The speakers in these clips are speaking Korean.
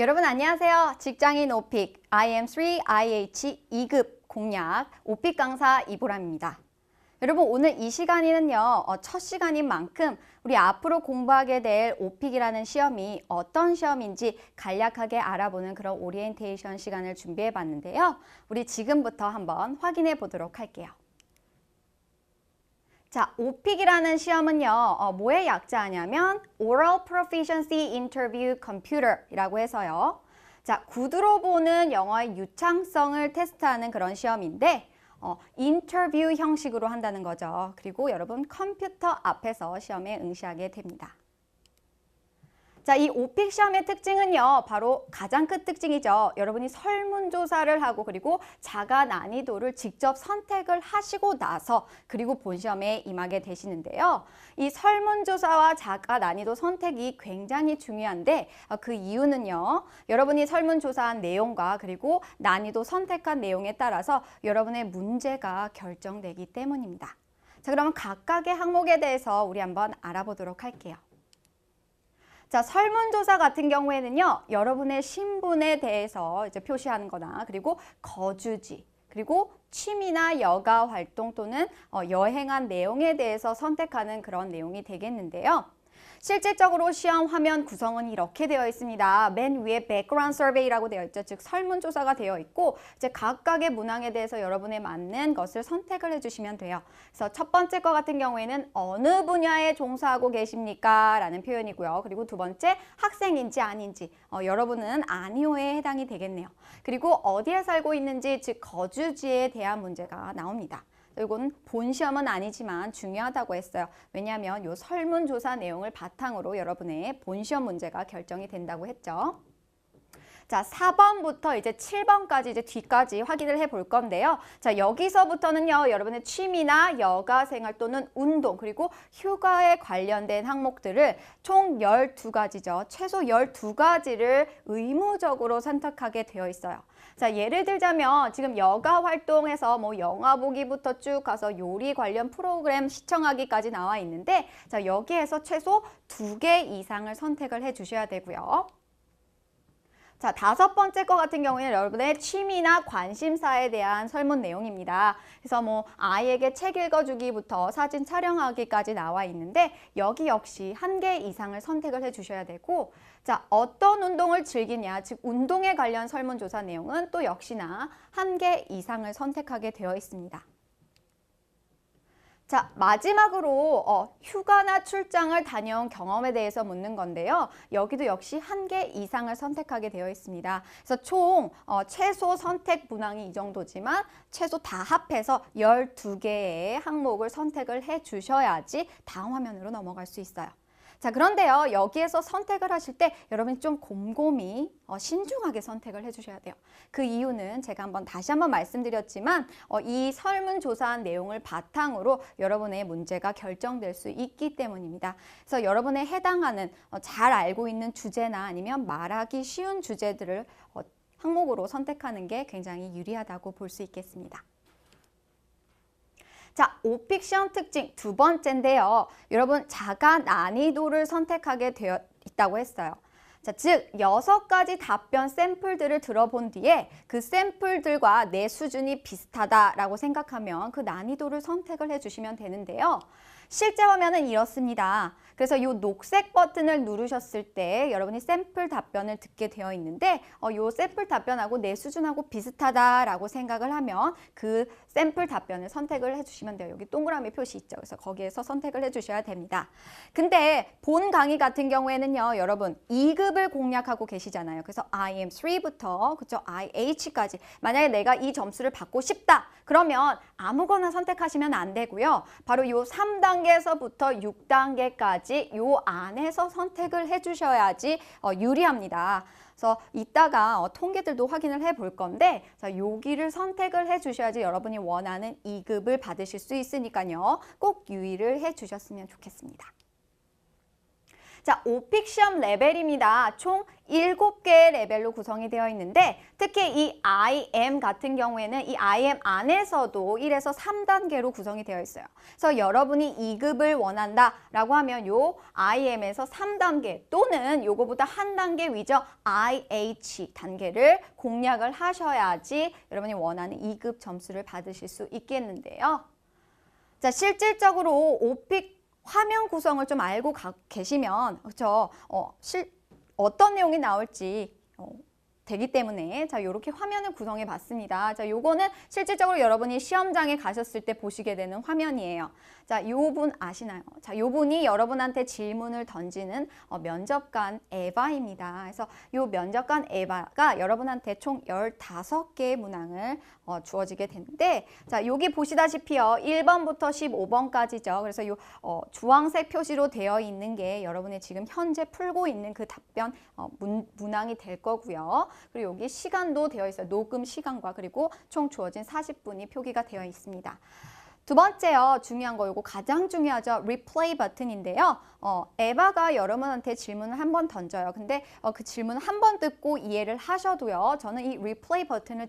여러분 안녕하세요. 직장인 오픽 IM3 IH 2급 공략 오픽 강사 이보람입니다. 여러분 오늘 이 시간에는요. 첫 시간인 만큼 우리 앞으로 공부하게 될 오픽이라는 시험이 어떤 시험인지 간략하게 알아보는 그런 오리엔테이션 시간을 준비해 봤는데요. 우리 지금부터 한번 확인해 보도록 할게요. 자, 오픽이라는 시험은요, 뭐의 약자냐면 Oral Proficiency Interview Computer이라고 해서요. 자, 구두로 보는 영어의 유창성을 테스트하는 그런 시험인데 인터뷰 형식으로 한다는 거죠. 그리고 여러분 컴퓨터 앞에서 시험에 응시하게 됩니다. 자, 이 오픽 시험의 특징은요, 바로 가장 큰 특징이죠. 여러분이 설문조사를 하고 그리고 자가 난이도를 직접 선택을 하시고 나서 그리고 본 시험에 임하게 되시는데요. 이 설문조사와 자가 난이도 선택이 굉장히 중요한데 그 이유는요, 여러분이 설문조사한 내용과 그리고 난이도 선택한 내용에 따라서 여러분의 문제가 결정되기 때문입니다. 자, 그러면 각각의 항목에 대해서 우리 한번 알아보도록 할게요. 자, 설문조사 같은 경우에는요, 여러분의 신분에 대해서 이제 표시하는 거나, 그리고 거주지, 그리고 취미나 여가 활동 또는 여행한 내용에 대해서 선택하는 그런 내용이 되겠는데요. 실질적으로 시험 화면 구성은 이렇게 되어 있습니다. 맨 위에 Background Survey라고 되어 있죠. 즉 설문조사가 되어 있고 이제 각각의 문항에 대해서 여러분에 맞는 것을 선택을 해주시면 돼요. 그래서 첫 번째 거 같은 경우에는 어느 분야에 종사하고 계십니까? 라는 표현이고요. 그리고 두 번째 학생인지 아닌지 여러분은 아니오에 해당이 되겠네요. 그리고 어디에 살고 있는지 즉 거주지에 대한 문제가 나옵니다. 이건 본 시험은 아니지만 중요하다고 했어요. 왜냐하면 이 설문조사 내용을 바탕으로 여러분의 본 시험 문제가 결정이 된다고 했죠. 자, 4번부터 이제 7번까지 이제 뒤까지 확인을 해 볼 건데요. 자, 여기서부터는요, 여러분의 취미나 여가 생활 또는 운동 그리고 휴가에 관련된 항목들을 총 12가지죠. 최소 12가지를 의무적으로 선택하게 되어 있어요. 자, 예를 들자면 지금 여가 활동에서 뭐 영화 보기부터 쭉 가서 요리 관련 프로그램 시청하기까지 나와 있는데 자, 여기에서 최소 2개 이상을 선택을 해 주셔야 되고요. 자, 5번째 거 같은 경우에는 여러분의 취미나 관심사에 대한 설문 내용입니다. 그래서 뭐 아이에게 책 읽어주기부터 사진 촬영하기까지 나와 있는데 여기 역시 1개 이상을 선택을 해 주셔야 되고 자, 어떤 운동을 즐기냐, 즉 운동에 관련 설문조사 내용은 또 역시나 1개 이상을 선택하게 되어 있습니다. 자, 마지막으로 휴가나 출장을 다녀온 경험에 대해서 묻는 건데요. 여기도 역시 1개 이상을 선택하게 되어 있습니다. 그래서 총 최소 선택 문항이 이 정도지만 최소 다 합해서 12개의 항목을 선택을 해 주셔야지 다음 화면으로 넘어갈 수 있어요. 자, 그런데요, 여기에서 선택을 하실 때 여러분이 좀 곰곰이 신중하게 선택을 해주셔야 돼요. 그 이유는 제가 다시 한번 말씀드렸지만 이 설문조사한 내용을 바탕으로 여러분의 문제가 결정될 수 있기 때문입니다. 그래서 여러분의 해당하는 잘 알고 있는 주제나 아니면 말하기 쉬운 주제들을 항목으로 선택하는 게 굉장히 유리하다고 볼 수 있겠습니다. 자, 오픽 시험 특징 두 번째인데요. 여러분 자가 난이도를 선택하게 되어 있다고 했어요. 자, 즉 6가지 답변 샘플들을 들어본 뒤에 그 샘플들과 내 수준이 비슷하다라고 생각하면 그 난이도를 선택을 해주시면 되는데요. 실제 화면은 이렇습니다. 그래서 이 녹색 버튼을 누르셨을 때 여러분이 샘플 답변을 듣게 되어 있는데 이 샘플 답변하고 내 수준하고 비슷하다라고 생각을 하면 그 샘플 답변을 선택을 해주시면 돼요. 여기 동그라미 표시 있죠. 그래서 거기에서 선택을 해주셔야 됩니다. 근데 본 강의 같은 경우에는요. 여러분 2급을 공략하고 계시잖아요. 그래서 IM3부터 그쵸? IH까지 만약에 내가 이 점수를 받고 싶다. 그러면 아무거나 선택하시면 안 되고요. 바로 이 3단계에서부터 6단계까지 요 안에서 선택을 해주셔야지 유리합니다. 그래서 이따가 통계들도 확인을 해 볼 건데 자, 여기를 선택을 해주셔야지 여러분이 원하는 2급을 받으실 수 있으니까요. 꼭 유의를 해주셨으면 좋겠습니다. 자, 오픽 시험 레벨입니다. 총 7개의 레벨로 구성이 되어 있는데 특히 이 IM 같은 경우에는 이 IM 안에서도 1에서 3단계로 구성이 되어 있어요. 그래서 여러분이 2급을 원한다라고 하면 요 IM에서 3단계 또는 요거보다 한 단계 위죠. IH 단계를 공략을 하셔야지 여러분이 원하는 2급 점수를 받으실 수 있겠는데요. 자, 실질적으로 오픽 화면 구성을 좀 알고 계시면 그렇죠. 어떤 내용이 나올지 되기 때문에 자, 요렇게 화면을 구성해 봤습니다. 자, 요거는 실질적으로 여러분이 시험장에 가셨을 때 보시게 되는 화면이에요. 자, 요 분 아시나요? 자, 요 분이 여러분한테 질문을 던지는 면접관 에바입니다. 그래서 요 면접관 에바가 여러분한테 총 15개의 문항을 주어지게 되는데 자, 여기 보시다시피요. 1번부터 15번까지죠. 그래서 요 주황색 표시로 되어 있는 게 여러분이 지금 현재 풀고 있는 그 답변 문항이 될 거고요. 그리고 여기 시간도 되어 있어요. 녹음 시간과 그리고 총 주어진 40분이 표기가 되어 있습니다. 두 번째요. 중요한 거 이거 가장 중요하죠. 리플레이 버튼인데요. 에바가 여러분한테 질문을 한 번 던져요. 근데 그 질문을 한 번 듣고 이해를 하셔도요. 저는 이 리플레이 버튼을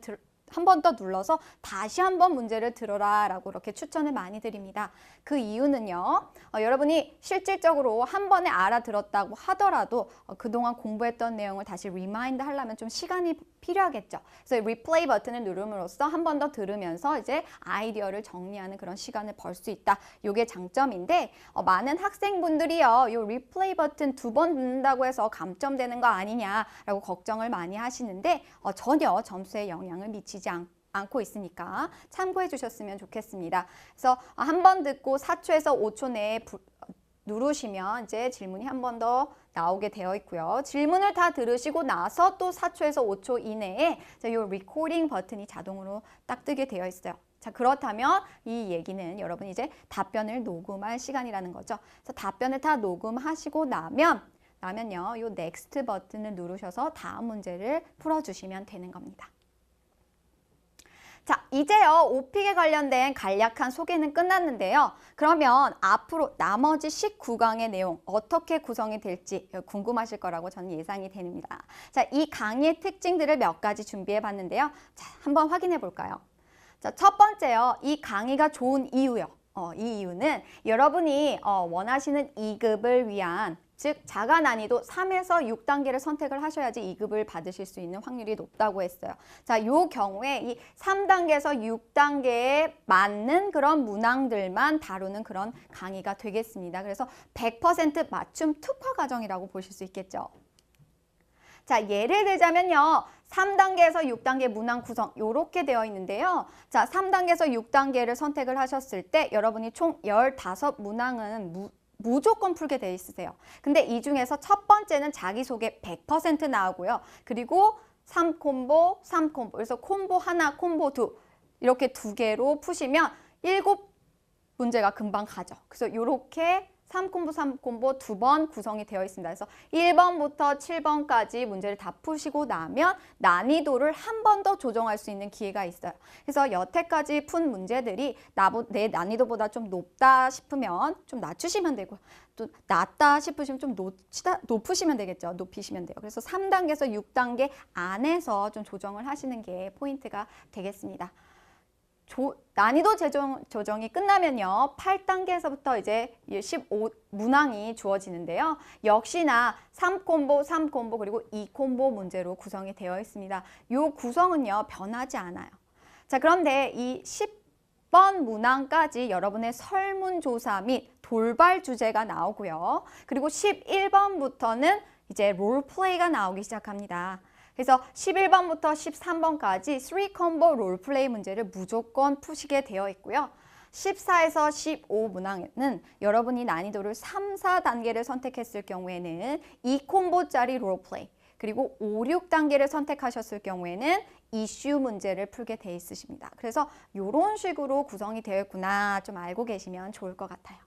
한 번 더 눌러서 다시 한 번 문제를 들어라 라고 이렇게 추천을 많이 드립니다. 그 이유는요. 여러분이 실질적으로 한 번에 알아들었다고 하더라도 그동안 공부했던 내용을 다시 리마인드 하려면 좀 시간이 필요하겠죠. 그래서 리플레이 버튼을 누름으로써 한 번 더 들으면서 이제 아이디어를 정리하는 그런 시간을 벌 수 있다. 이게 장점인데 많은 학생분들이요. 이 리플레이 버튼 2번 누른다고 해서 감점되는 거 아니냐라고 걱정을 많이 하시는데 전혀 점수에 영향을 미치지 않고 있으니까 참고해 주셨으면 좋겠습니다. 그래서 한 번 듣고 4초에서 5초 내에 누르시면 이제 질문이 한 번 더 나오게 되어 있고요. 질문을 다 들으시고 나서 또 4초에서 5초 이내에 이 리코딩 버튼이 자동으로 딱 뜨게 되어 있어요. 자, 그렇다면 이 얘기는 여러분이 이제 답변을 녹음할 시간이라는 거죠. 그래서 답변을 다 녹음하시고 나면요, 이 넥스트 버튼을 누르셔서 다음 문제를 풀어주시면 되는 겁니다. 자, 이제요, 오픽에 관련된 간략한 소개는 끝났는데요. 그러면 앞으로 나머지 19강의 내용 어떻게 구성이 될지 궁금하실 거라고 저는 예상이 됩니다. 자, 이 강의의 특징들을 몇 가지 준비해 봤는데요. 자, 한번 확인해 볼까요? 자, 첫 번째요. 이 강의가 좋은 이유요. 이 이유는 여러분이 원하시는 2급을 위한 즉 자가 난이도 3에서 6단계를 선택을 하셔야지 2급을 받으실 수 있는 확률이 높다고 했어요. 자, 요 경우에 이 3단계에서 6단계에 맞는 그런 문항들만 다루는 그런 강의가 되겠습니다. 그래서 100% 맞춤 특화 과정이라고 보실 수 있겠죠. 자, 예를 들자면요. 3단계에서 6단계 문항 구성 이렇게 되어 있는데요. 자, 3단계에서 6단계를 선택을 하셨을 때 여러분이 총 15문항은 무조건 풀게 돼 있으세요. 근데 이 중에서 첫 번째는 자기소개 100% 나오고요. 그리고 3콤보, 3콤보. 그래서 콤보 하나, 콤보 두 이렇게 2개로 푸시면 7문제가 금방 가죠. 그래서 이렇게 3콤보, 3콤보 2번 구성이 되어 있습니다. 그래서 1번부터 7번까지 문제를 다 푸시고 나면 난이도를 한 번 더 조정할 수 있는 기회가 있어요. 그래서 여태까지 푼 문제들이 내 난이도보다 좀 높다 싶으면 좀 낮추시면 되고 또 낮다 싶으시면 좀 높으시면 되겠죠. 높이시면 돼요. 그래서 3단계에서 6단계 안에서 좀 조정을 하시는 게 포인트가 되겠습니다. 난이도 조정이 끝나면요. 8단계에서부터 이제 15문항이 주어지는데요. 역시나 3콤보, 3콤보 그리고 2콤보 문제로 구성이 되어 있습니다. 이 구성은요. 변하지 않아요. 자, 그런데 이 10번 문항까지 여러분의 설문조사 및 돌발 주제가 나오고요. 그리고 11번부터는 이제 롤플레이가 나오기 시작합니다. 그래서 11번부터 13번까지 3콤보 롤플레이 문제를 무조건 푸시게 되어 있고요. 14에서 15문항에는 여러분이 난이도를 3, 4단계를 선택했을 경우에는 2콤보짜리 롤플레이 그리고 5, 6단계를 선택하셨을 경우에는 이슈 문제를 풀게 돼 있으십니다. 그래서 이런 식으로 구성이 되어 있구나 좀 알고 계시면 좋을 것 같아요.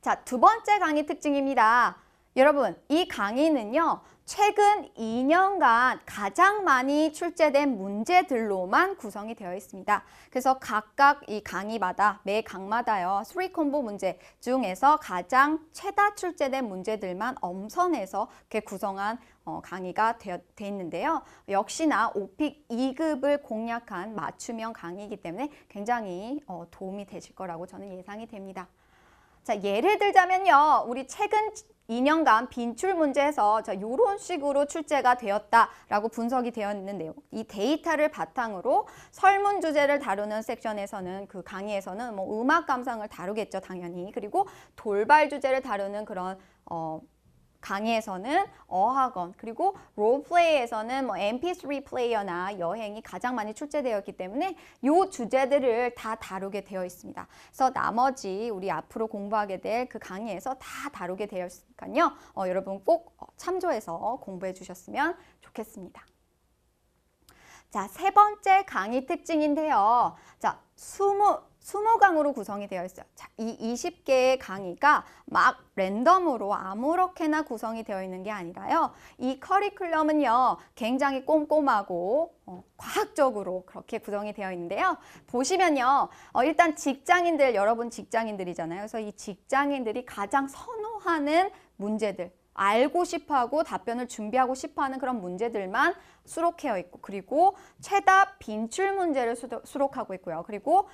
자, 두 번째 강의 특징입니다. 여러분, 이 강의는요, 최근 2년간 가장 많이 출제된 문제들로만 구성이 되어 있습니다. 그래서 각각 이 강의마다, 매 강마다요, 3콤보 문제 중에서 가장 최다 출제된 문제들만 엄선해서 이렇게 구성한 강의가 돼 있는데요. 역시나 오픽 2급을 공략한 맞춤형 강의이기 때문에 굉장히 도움이 되실 거라고 저는 예상이 됩니다. 자, 예를 들자면요, 우리 최근 2년간 빈출 문제에서 이런 식으로 출제가 되었다라고 분석이 되어 있는 내용. 이 데이터를 바탕으로 설문 주제를 다루는 섹션에서는 그 강의에서는 뭐 음악 감상을 다루겠죠, 당연히. 그리고 돌발 주제를 다루는 그런 강의에서는 어학원, 그리고 롤플레이에서는 뭐 MP3 플레이어나 여행이 가장 많이 출제되어 있기 때문에 이 주제들을 다 다루게 되어 있습니다. 그래서 나머지 우리 앞으로 공부하게 될 그 강의에서 다 다루게 되어 있으니까요. 여러분 꼭 참조해서 공부해 주셨으면 좋겠습니다. 자, 세 번째 강의 특징인데요. 자, 20강으로 구성이 되어 있어요. 자, 이 20개의 강의가 막 랜덤으로 아무렇게나 구성이 되어 있는 게 아니라요. 이 커리큘럼은요, 굉장히 꼼꼼하고 과학적으로 그렇게 구성이 되어 있는데요. 보시면요, 일단 직장인들, 여러분 직장인들이잖아요. 그래서 이 직장인들이 가장 선호하는 문제들, 알고 싶어하고 답변을 준비하고 싶어하는 그런 문제들만 수록되어 있고, 그리고 최다 빈출 문제를 수록하고 있고요. 그리고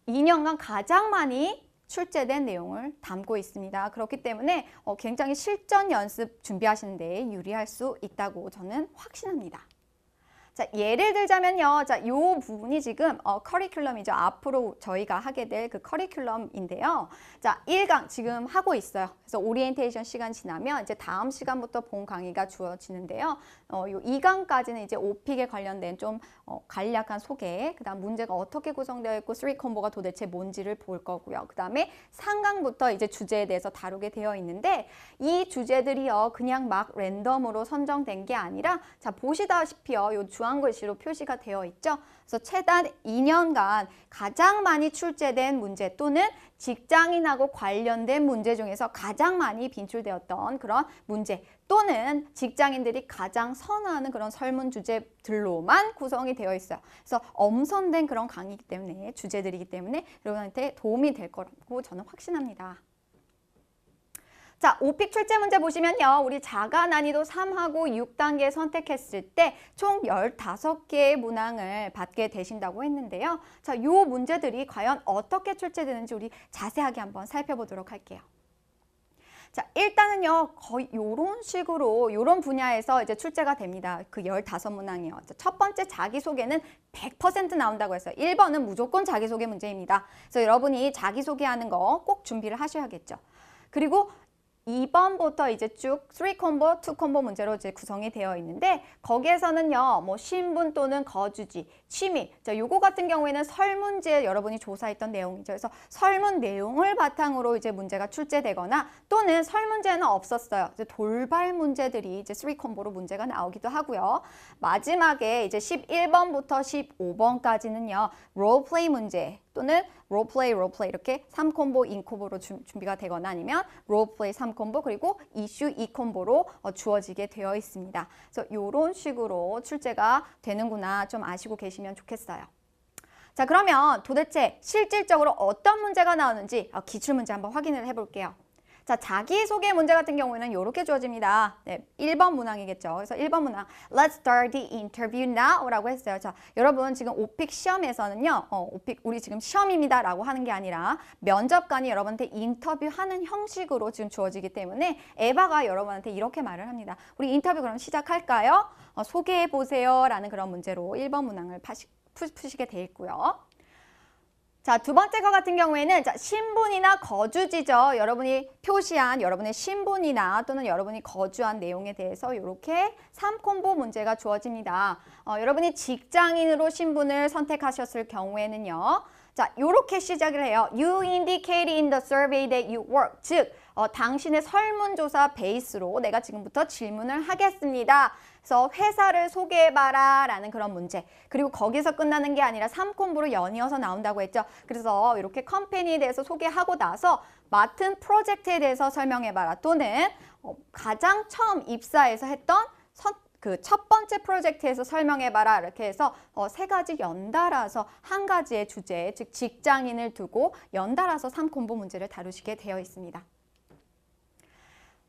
2년간 가장 많이 출제된 내용을 담고 있습니다. 그렇기 때문에 굉장히 실전 연습 준비하시는 데 유리할 수 있다고 저는 확신합니다. 자, 예를 들자면요. 자, 이 부분이 지금 커리큘럼이죠. 앞으로 저희가 하게 될 그 커리큘럼인데요. 자, 1강 지금 하고 있어요. 그래서 오리엔테이션 시간 지나면 이제 다음 시간부터 본 강의가 주어지는데요. 요 2강까지는 이제 오픽에 관련된 좀 간략한 소개, 그다음 문제가 어떻게 구성되어 있고 3콤보가 도대체 뭔지를 볼 거고요. 그다음에 3강부터 이제 주제에 대해서 다루게 되어 있는데 이 주제들이요. 그냥 막 랜덤으로 선정된 게 아니라 자, 보시다시피요. 요 주황 글씨로 표시가 되어 있죠. 그래서 최단 2년간 가장 많이 출제된 문제 또는 직장인하고 관련된 문제 중에서 가장 많이 빈출되었던 그런 문제 또는 직장인들이 가장 선호하는 그런 설문 주제들로만 구성이 되어 있어요. 그래서 엄선된 그런 강의이기 때문에 주제들이기 때문에 여러분한테 도움이 될 거라고 저는 확신합니다. 자, 오픽 출제 문제 보시면요. 우리 자가 난이도 3하고 6단계 선택했을 때 총 15개의 문항을 받게 되신다고 했는데요. 자, 요 문제들이 과연 어떻게 출제되는지 우리 자세하게 한번 살펴보도록 할게요. 자, 일단은요, 거의 요런 식으로, 요런 분야에서 이제 출제가 됩니다. 그 15문항이요. 첫 번째 자기소개는 100% 나온다고 했어요. 1번은 무조건 자기소개 문제입니다. 그래서 여러분이 자기소개하는 거 꼭 준비를 하셔야겠죠. 그리고 2번부터 이제 쭉 3콤보, 2콤보 문제로 이제 구성이 되어 있는데 거기에서는요, 뭐 신분 또는 거주지, 취미, 자, 요거 같은 경우에는 설문지에 여러분이 조사했던 내용이죠. 그래서 설문 내용을 바탕으로 이제 문제가 출제되거나 또는 설문지에는 없었어요. 이제 돌발 문제들이 이제 3콤보로 문제가 나오기도 하고요. 마지막에 이제 11번부터 15번까지는요, 롤플레이 문제 또는 롤플레이 이렇게 3콤보, 인콤보로 준비가 되거나 아니면 롤플레이 3콤보 그리고 이슈 2콤보로 주어지게 되어 있습니다. 그래서 이런 식으로 출제가 되는구나 좀 아시고 계시면 좋겠어요. 자, 그러면 도대체 실질적으로 어떤 문제가 나오는지 기출문제 한번 확인을 해볼게요. 자, 자기소개 문제 같은 경우에는 이렇게 주어집니다. 네, 1번 문항이겠죠. 그래서 1번 문항, Let's start the interview now 라고 했어요. 자, 여러분 지금 오픽 시험에서는요, 오픽 우리 지금 시험입니다 라고 하는 게 아니라 면접관이 여러분한테 인터뷰하는 형식으로 지금 주어지기 때문에 에바가 여러분한테 이렇게 말을 합니다. 우리 인터뷰 그럼 시작할까요? 소개해보세요 라는 그런 문제로 1번 문항을 푸시게 돼 있고요. 자, 두 번째 거 같은 경우에는 자, 신분이나 거주지죠. 여러분이 표시한 여러분의 신분이나 또는 여러분이 거주한 내용에 대해서 이렇게 3콤보 문제가 주어집니다. 여러분이 직장인으로 신분을 선택하셨을 경우에는요. 자, 이렇게 시작을 해요. You indicated in the survey that you work. 즉, 당신의 설문조사 베이스로 내가 지금부터 질문을 하겠습니다. 그래서 회사를 소개해봐라 라는 그런 문제. 그리고 거기서 끝나는 게 아니라 3콤보로 연이어서 나온다고 했죠. 그래서 이렇게 컴퍼니에 대해서 소개하고 나서 맡은 프로젝트에 대해서 설명해봐라. 또는 가장 처음 입사해서 했던 그 첫 번째 프로젝트에서 설명해봐라. 이렇게 해서 세 가지 연달아서 한 가지의 주제, 즉 직장인을 두고 연달아서 3콤보 문제를 다루시게 되어 있습니다.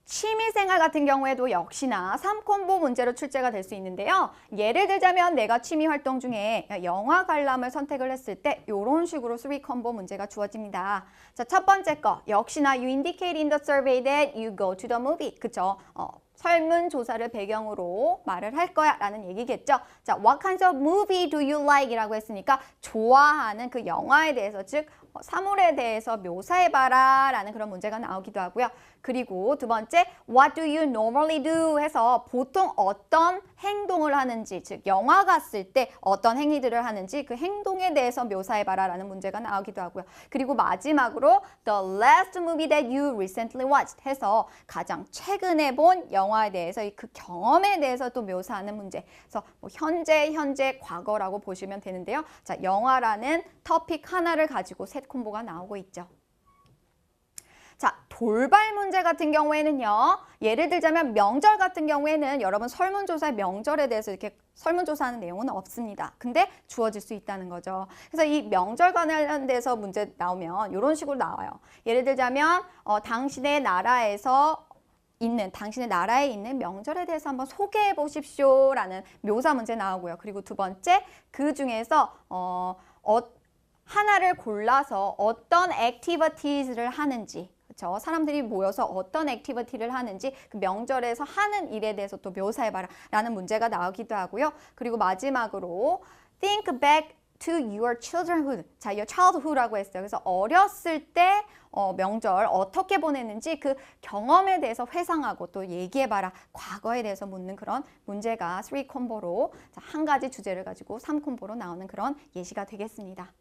취미생활 같은 경우에도 역시나 3콤보 문제로 출제가 될 수 있는데요. 예를 들자면 내가 취미활동 중에 영화 관람을 선택을 했을 때 이런 식으로 3콤보 문제가 주어집니다. 자, 첫 번째 거 역시나 you indicate in the survey that you go to the movie. 그쵸? 설문조사를 배경으로 말을 할 거야 라는 얘기겠죠. 자, what kinds of movie do you like? 이라고 했으니까 좋아하는 그 영화에 대해서 즉 사물에 대해서 묘사해봐라 라는 그런 문제가 나오기도 하고요. 그리고 두 번째, what do you normally do? 해서 보통 어떤 행동을 하는지, 즉 영화 갔을 때 어떤 행위들을 하는지 그 행동에 대해서 묘사해봐라 라는 문제가 나오기도 하고요. 그리고 마지막으로 the last movie that you recently watched 해서 가장 최근에 본 영화에 대해서 그 경험에 대해서 또 묘사하는 문제. 그래서 뭐 현재, 과거라고 보시면 되는데요. 자, 영화라는 토픽 하나를 가지고 셋 콤보가 나오고 있죠. 자, 돌발 문제 같은 경우에는요. 예를 들자면 명절 같은 경우에는 여러분 설문조사의 명절에 대해서 이렇게 설문조사하는 내용은 없습니다. 근데 주어질 수 있다는 거죠. 그래서 이 명절 관련돼서 문제 나오면 이런 식으로 나와요. 예를 들자면 당신의 나라에 있는 명절에 대해서 한번 소개해 보십시오 라는 묘사 문제 나오고요. 그리고 두 번째, 그 중에서 하나를 골라서 어떤 액티비티를 하는지, 그렇죠? 사람들이 모여서 어떤 액티비티를 하는지 그 명절에서 하는 일에 대해서 또 묘사해봐라 라는 문제가 나오기도 하고요. 그리고 마지막으로 think back to your childhood. 자, your childhood라고 했어요. 그래서 어렸을 때 명절 어떻게 보냈는지 그 경험에 대해서 회상하고 또 얘기해봐라. 과거에 대해서 묻는 그런 문제가 3콤보로 한 가지 주제를 가지고 3콤보로 나오는 그런 예시가 되겠습니다.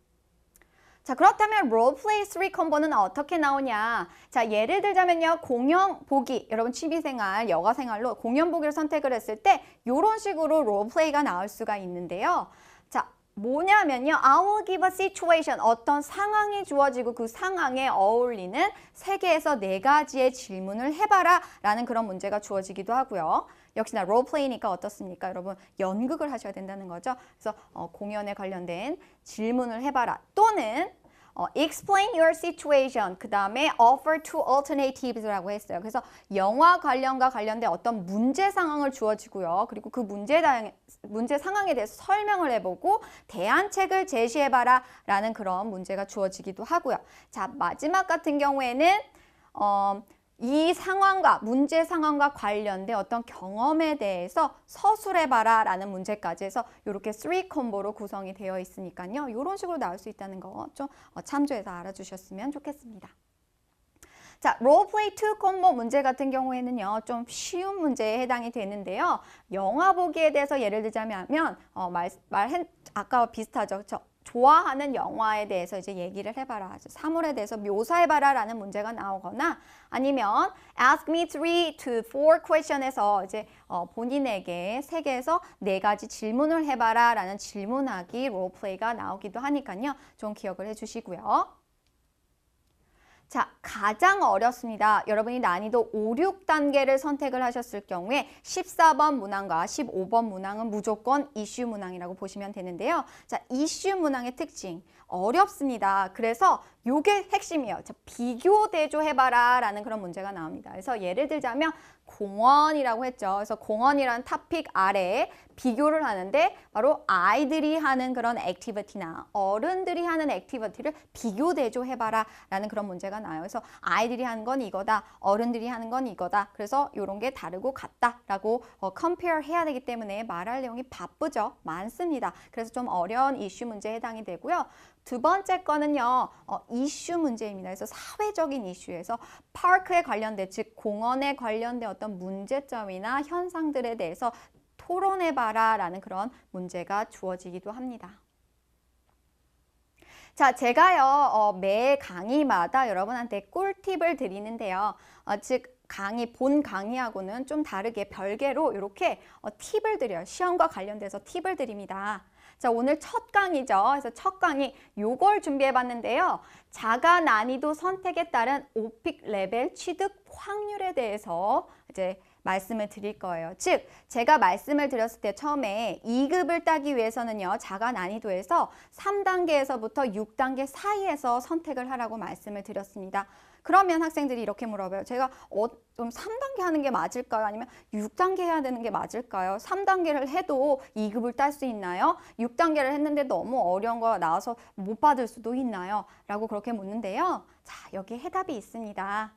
자, 그렇다면 롤플레이 3콤보는 어떻게 나오냐? 자, 예를 들자면요. 공연 보기, 여러분 취미생활, 여가생활로 공연 보기를 선택을 했을 때 이런 식으로 롤플레이가 나올 수가 있는데요. 자, 뭐냐면요. I will give a situation. 어떤 상황이 주어지고 그 상황에 어울리는 3개에서 4가지의 질문을 해봐라 라는 그런 문제가 주어지기도 하고요. 역시나 롤플레이니까 어떻습니까? 여러분 연극을 하셔야 된다는 거죠. 그래서 공연에 관련된 질문을 해봐라. 또는 explain your situation. 그 다음에 offer two alternatives라고 했어요. 그래서 영화 관련과 관련된 어떤 문제 상황을 주어지고요. 그리고 그 문제 상황에 대해서 설명을 해보고 대안책을 제시해봐라 라는 그런 문제가 주어지기도 하고요. 자, 마지막 같은 경우에는 이 상황과 문제 상황과 관련된 어떤 경험에 대해서 서술해봐라 라는 문제까지 해서 이렇게 3콤보로 구성이 되어 있으니까요. 이런 식으로 나올 수 있다는 거 좀 참조해서 알아주셨으면 좋겠습니다. 자, 롤플레이 2콤보 문제 같은 경우에는요. 좀 쉬운 문제에 해당이 되는데요. 영화 보기에 대해서 예를 들자면 아까와 비슷하죠. 그렇죠? 좋아하는 영화에 대해서 이제 얘기를 해봐라. 사물에 대해서 묘사해봐라 라는 문제가 나오거나 아니면 ask me 3 to 4 question에서 이제 본인에게 3개에서 4가지 질문을 해봐라 라는 질문하기 롤플레이가 나오기도 하니까요. 좀 기억을 해주시고요. 자, 가장 어렵습니다. 여러분이 난이도 5, 6단계를 선택을 하셨을 경우에 14번 문항과 15번 문항은 무조건 이슈 문항이라고 보시면 되는데요. 자, 이슈 문항의 특징, 어렵습니다. 그래서 요게 핵심이에요. 자, 비교 대조해봐라 라는 그런 문제가 나옵니다. 그래서 예를 들자면 공원이라고 했죠. 그래서 공원이라는 토픽 아래에 비교를 하는데 바로 아이들이 하는 그런 액티비티나 어른들이 하는 액티비티를 비교 대조해봐라 라는 그런 문제가 나와요. 그래서 아이들이 하는 건 이거다, 어른들이 하는 건 이거다. 그래서 이런 게 다르고 같다라고 compare 해야 되기 때문에 말할 내용이 바쁘죠. 많습니다. 그래서 좀 어려운 이슈 문제에 해당이 되고요. 두 번째 거는요. 이슈 문제입니다. 그래서 사회적인 이슈에서 파크에 관련된, 즉 공원에 관련된 어떤 문제점이나 현상들에 대해서 토론해봐라 라는 그런 문제가 주어지기도 합니다. 자, 제가요, 매 강의마다 여러분한테 꿀팁을 드리는데요. 즉, 본 강의하고는 좀 다르게 별개로 이렇게 팁을 드려요. 시험과 관련돼서 팁을 드립니다. 자, 오늘 첫 강의죠. 그래서 첫 강의 요걸 준비해 봤는데요. 자가 난이도 선택에 따른 오픽 레벨 취득 확률에 대해서 이제 말씀을 드릴 거예요. 즉, 제가 말씀을 드렸을 때 처음에 2급을 따기 위해서는요. 자가 난이도에서 3단계에서부터 6단계 사이에서 선택을 하라고 말씀을 드렸습니다. 그러면 학생들이 이렇게 물어봐요. 제가 좀 3단계 하는 게 맞을까요? 아니면 6단계 해야 되는 게 맞을까요? 3단계를 해도 2급을 딸 수 있나요? 6단계를 했는데 너무 어려운 거 나와서 못 받을 수도 있나요? 라고 그렇게 묻는데요. 자, 여기에 해답이 있습니다.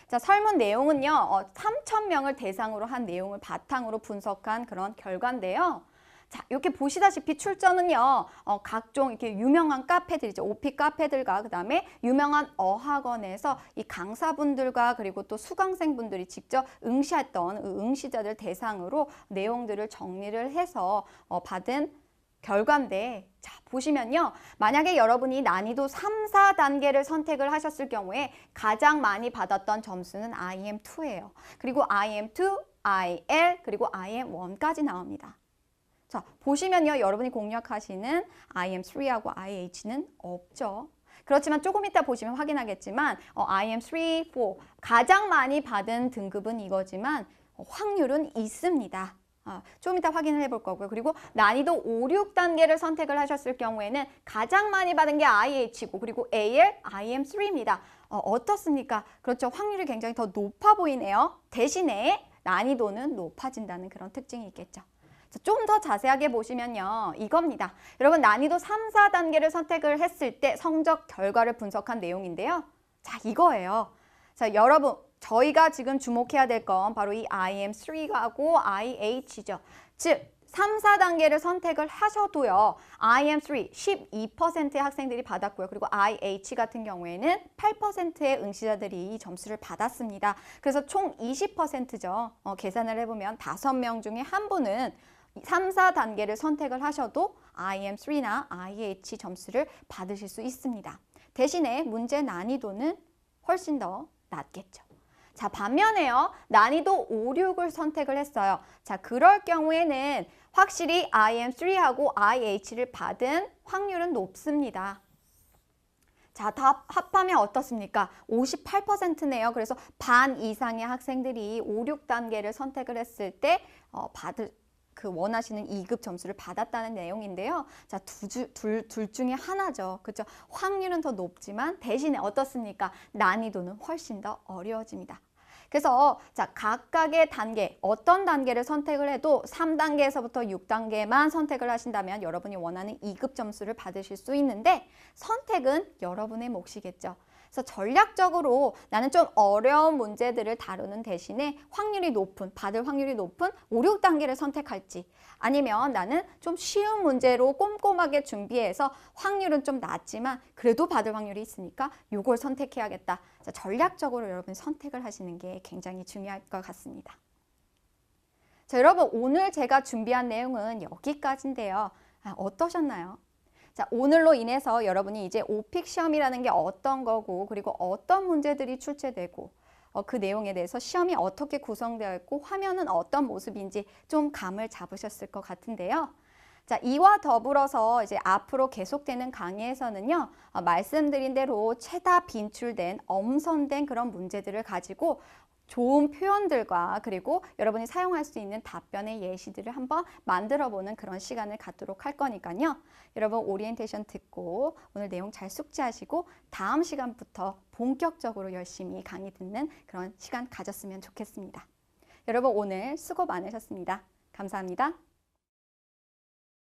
자, 설문 내용은요. 3,000명을 대상으로 한 내용을 바탕으로 분석한 그런 결과인데요. 자, 이렇게 보시다시피 출전은요. 각종 이렇게 유명한 카페들이죠. 오픽 카페들과 그다음에 유명한 어학원에서 이 강사분들과 그리고 또 수강생분들이 직접 응시했던 응시자들 대상으로 내용들을 정리를 해서 받은 결과인데, 자, 보시면요. 만약에 여러분이 난이도 3, 4단계를 선택을 하셨을 경우에 가장 많이 받았던 점수는 IM2예요. 그리고 IM2, IL, 그리고 IM1까지 나옵니다. 자, 보시면요. 여러분이 공략하시는 IM3하고 IH는 없죠. 그렇지만 조금 이따 보시면 확인하겠지만 IM3, 4 가장 많이 받은 등급은 이거지만 확률은 있습니다. 좀 이따 확인을 해볼 거고요. 그리고 난이도 5, 6단계를 선택을 하셨을 경우에는 가장 많이 받은 게 IH고 그리고 AL, IM3입니다. 어떻습니까? 그렇죠. 확률이 굉장히 더 높아 보이네요. 대신에 난이도는 높아진다는 그런 특징이 있겠죠. 좀 더 자세하게 보시면요. 이겁니다. 여러분 난이도 3, 4단계를 선택을 했을 때 성적 결과를 분석한 내용인데요. 자, 이거예요. 자, 여러분 저희가 지금 주목해야 될 건 바로 이 IM3하고 IH죠. 즉 3, 4단계를 선택을 하셔도요. IM3 12%의 학생들이 받았고요. 그리고 IH 같은 경우에는 8%의 응시자들이 이 점수를 받았습니다. 그래서 총 20%죠. 계산을 해보면 5명 중에 한 분은 3, 4단계를 선택을 하셔도 IM3나 IH 점수를 받으실 수 있습니다. 대신에 문제 난이도는 훨씬 더 낮겠죠. 자, 반면에요. 난이도 5, 6을 선택을 했어요. 자, 그럴 경우에는 확실히 IM3하고 IH를 받은 확률은 높습니다. 자, 다 합하면 어떻습니까? 58%네요. 그래서 반 이상의 학생들이 5, 6단계를 선택을 했을 때 원하시는 2급 점수를 받았다는 내용인데요. 자, 둘 중에 하나죠. 그렇죠? 확률은 더 높지만 대신에 어떻습니까? 난이도는 훨씬 더 어려워집니다. 그래서 자, 각각의 단계, 어떤 단계를 선택을 해도 3단계에서부터 6단계만 선택을 하신다면 여러분이 원하는 2급 점수를 받으실 수 있는데 선택은 여러분의 몫이겠죠. 그래서 전략적으로 나는 좀 어려운 문제들을 다루는 대신에 받을 확률이 높은 5, 6단계를 선택할지 아니면 나는 좀 쉬운 문제로 꼼꼼하게 준비해서 확률은 좀 낮지만 그래도 받을 확률이 있으니까 이걸 선택해야겠다. 자, 전략적으로 여러분 선택을 하시는 게 굉장히 중요할 것 같습니다. 자, 여러분 오늘 제가 준비한 내용은 여기까지인데요. 어떠셨나요? 자, 오늘로 인해서 여러분이 이제 오픽 시험이라는 게 어떤 거고 그리고 어떤 문제들이 출제되고 그 내용에 대해서 시험이 어떻게 구성되어 있고 화면은 어떤 모습인지 좀 감을 잡으셨을 것 같은데요. 자, 이와 더불어서 이제 앞으로 계속되는 강의에서는요. 말씀드린 대로 최다 빈출된 엄선된 그런 문제들을 가지고 좋은 표현들과 그리고 여러분이 사용할 수 있는 답변의 예시들을 한번 만들어보는 그런 시간을 갖도록 할 거니까요. 여러분 오리엔테이션 듣고 오늘 내용 잘 숙지하시고 다음 시간부터 본격적으로 열심히 강의 듣는 그런 시간 가졌으면 좋겠습니다. 여러분 오늘 수고 많으셨습니다. 감사합니다.